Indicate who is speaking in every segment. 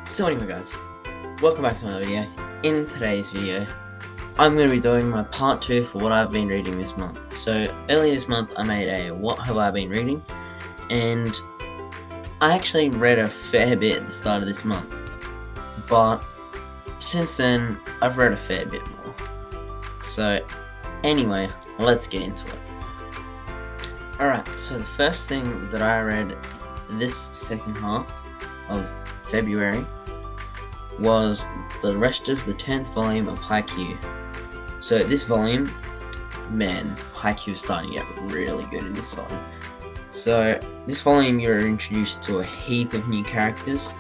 Speaker 1: So anyway guys, welcome back to another video. In today's video, I'm going to be doing my part 2 for what I've been reading this month. So earlier this month I made a what have I been reading, and I actually read a fair bit at the start of this month, but since then I've read a fair bit more. So anyway, let's get into it. Alright, so the first thing that I read this second half of February was the rest of the 10th volume of Haikyuu. So this volume, man, Haikyuu is starting to get really good in this volume. So this volume you're introduced to a heap of new characters.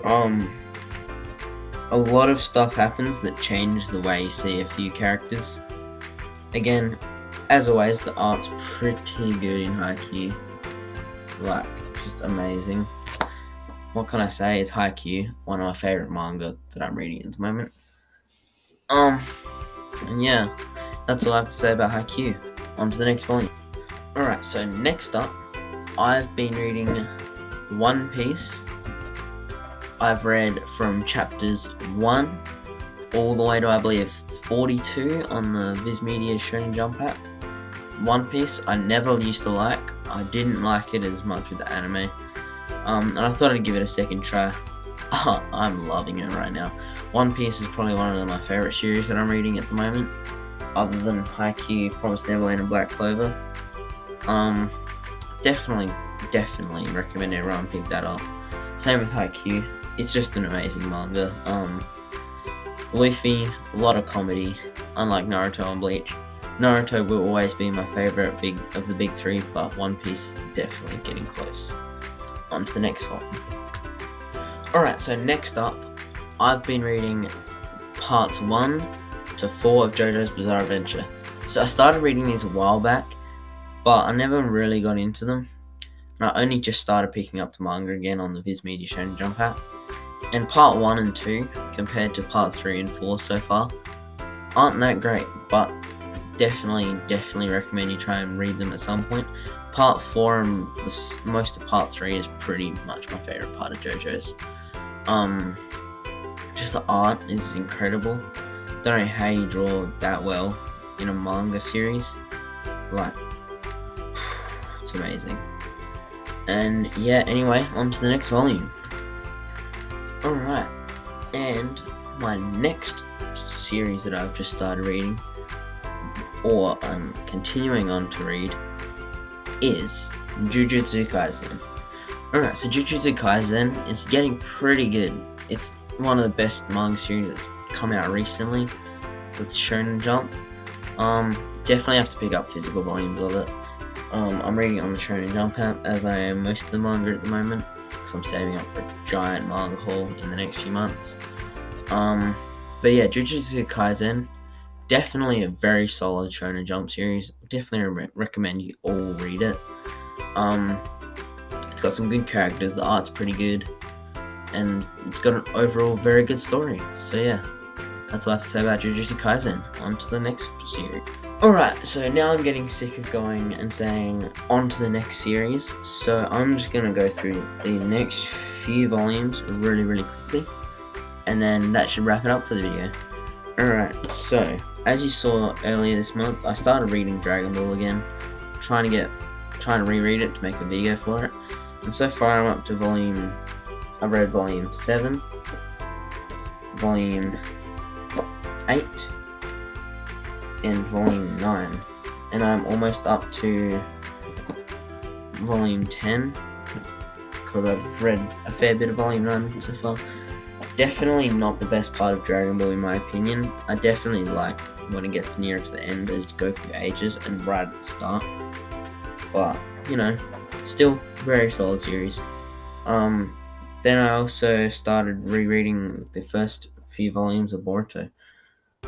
Speaker 1: A lot of stuff happens that changes the way you see a few characters. Again, as always, the art's pretty good in Haikyuu. Like, just amazing. What can I say? It's Haikyuu, one of my favorite manga that I'm reading at the moment. And yeah, that's all I have to say about Haikyuu. On to the next volume. Alright, so next up, I've been reading One Piece. I've read from chapters 1 all the way to, I believe, 42 on the Viz Media Shonen Jump app. One Piece I never used to like. I didn't like it as much with the anime. And I thought I'd give it a second try. I'm loving it right now. One Piece is probably one of my favorite series that I'm reading at the moment, other than Haikyuu, Promised Neverland, and Black Clover. Definitely recommend everyone pick that up. Same with Haikyuu. It's just an amazing manga. Luffy, a lot of comedy, unlike Naruto and Bleach. Naruto will always be my favorite of the big three, but One Piece definitely getting close. On to the next one. Alright, so next up, I've been reading parts 1 to 4 of JoJo's Bizarre Adventure. So I started reading these a while back, but I never really got into them. And I only just started picking up the manga again on the Viz Media Shonen Jump app. And part 1 and 2, compared to part 3 and 4 so far, aren't that great, but definitely recommend you try and read them at some point. Part 4 and most of part 3 is pretty much my favorite part of JoJo's. Just the art is incredible. Don't know how you draw that well in a manga series. Like, it's amazing. And yeah, anyway, on to the next volume. Alright, and my next series that I've just started reading, or I'm continuing on to read, is Jujutsu Kaisen. Alright, so Jujutsu Kaisen is getting pretty good. It's one of the best manga series that's come out recently. That's Shonen Jump. Definitely have to pick up physical volumes of it. I'm reading it on the Shonen Jump app, as I am most of the manga at the moment, because I'm saving up for a giant manga haul in the next few months. But yeah, Jujutsu Kaisen, definitely a very solid Shonen Jump series. Definitely recommend you all read it. It's got some good characters, the art's pretty good, and it's got an overall very good story. So yeah, that's all I have to say about Jujutsu Kaisen. On to the next series. Alright, so now I'm getting sick of going and saying on to the next series, so I'm just going to go through the next few volumes really quickly, and then that should wrap it up for the video. Alright, so as you saw earlier this month, I started reading Dragon Ball again, trying to reread it to make a video for it. And so far I'm up to I've read volume 7, volume 8, and volume 9. And I'm almost up to volume 10, because I've read a fair bit of volume 9 so far. Definitely not the best part of Dragon Ball in my opinion. I definitely like when it gets nearer to the end as Goku ages and right at the start. But, you know, still very solid series. Then I also started rereading the first few volumes of Boruto.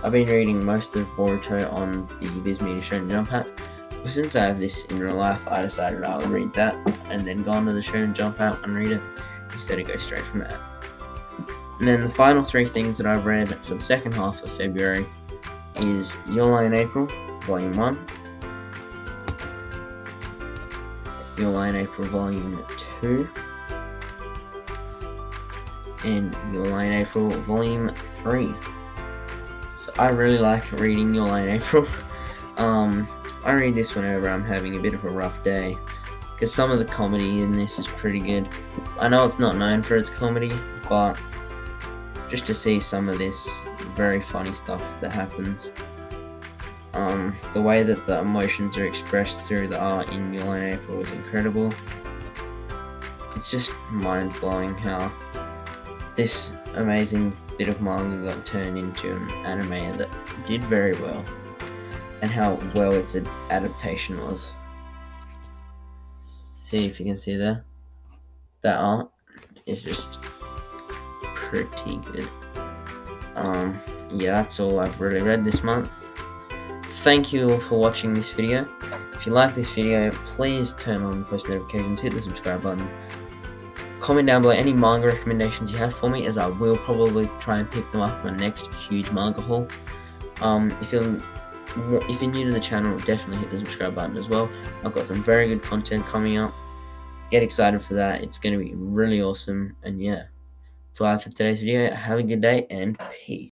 Speaker 1: I've been reading most of Boruto on the Viz Media Shonen Jump app. But since I have this in real life, I decided I'll read that and then go onto the Shonen Jump app and read it instead of go straight from that. And then the final 3 things that I've read for the second half of February is Your Lie in April, Volume 1, Your Lie in April Volume 2, and Your Lie in April Volume 3. So I really like reading Your Lie in April. I read this whenever I'm having a bit of a rough day, because some of the comedy in this is pretty good. I know it's not known for its comedy, but just to see some of this very funny stuff that happens. The way that the emotions are expressed through the art in Your Lie in April is incredible. It's just mind-blowing how this amazing bit of manga got turned into an anime that did very well, and how well its adaptation was. See if you can see there. That art is just pretty good. Yeah, that's all I've really read this month. Thank you all for watching this video. If you like this video, please turn on post notifications, hit the subscribe button. Comment down below any manga recommendations you have for me, as I will probably try and pick them up in my next huge manga haul. If you're new to the channel, definitely hit the subscribe button as well. I've got some very good content coming up. Get excited for that. It's going to be really awesome. And yeah, that's all I have for today's video. Have a good day and peace.